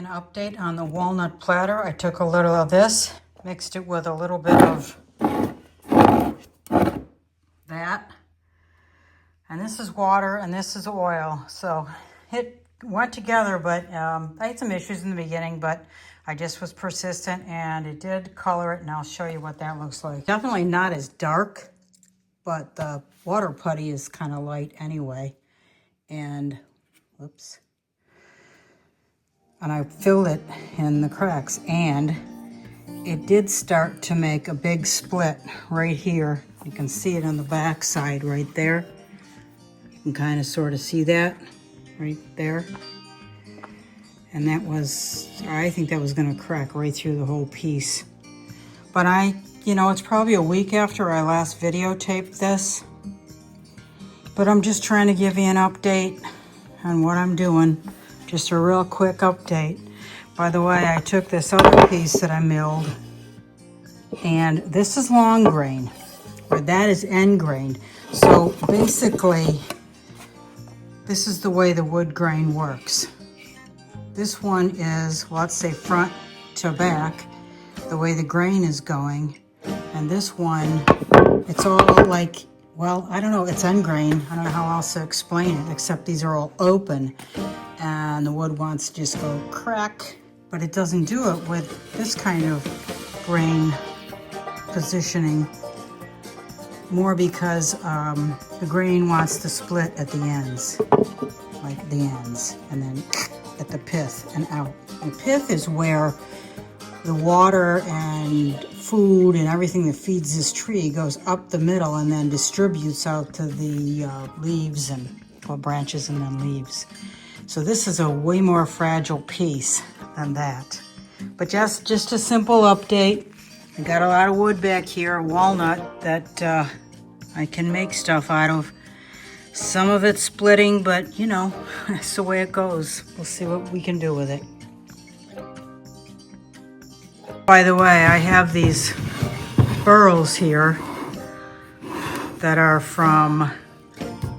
update on the walnut platter. I took a little of this, mixed it with a little bit of that. And this is water and this is oil. So it went together, but I had some issues in the beginning, but I just was persistent and it did color it, and I'll show you what that looks like. Definitely not as dark, but the water putty is kind of light anyway. And, whoops. And I filled it in the cracks, and it did start to make a big split right here. You can see it on the back side right there. You can kind of sort of see that right there. And that was, I think that was going to crack right through the whole piece. But it's probably a week after I last videotaped this. But I'm just trying to give you an update on what I'm doing. Just a real quick update. By the way, I took this other piece that I milled, and this is long grain, or that is end grain. So basically, this is the way the wood grain works. This one is, let's say front to back, the way the grain is going. And this one, it's all like, well, I don't know, it's end grain. I don't know how else to explain it, except these are all open. And the wood wants to just go crack, but it doesn't do it with this kind of grain positioning, more because the grain wants to split at the ends, like the ends, and then at the pith and out. The pith is where the water and food and everything that feeds this tree goes up the middle and then distributes out to the leaves and, well, branches and then leaves. So this is a way more fragile piece than that. But just a simple update. I got a lot of wood back here, walnut, that I can make stuff out of. Some of it's splitting, but that's the way it goes. We'll see what we can do with it. By the way, I have these burls here that are from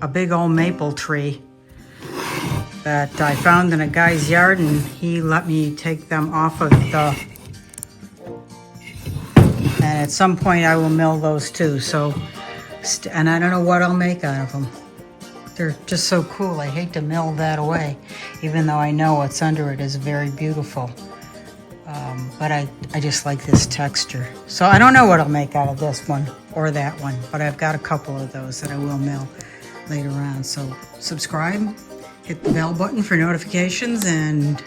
a big old maple tree that I found in a guy's yard, and he let me take them off of the, and at some point I will mill those too. So, and I don't know what I'll make out of them. They're just so cool. I hate to mill that away, even though I know what's under it is very beautiful. But I just like this texture. So I don't know what I'll make out of this one or that one, but I've got a couple of those that I will mill later on. So subscribe, hit the bell button for notifications, and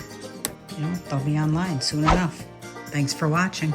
they'll be online soon enough. Thanks for watching.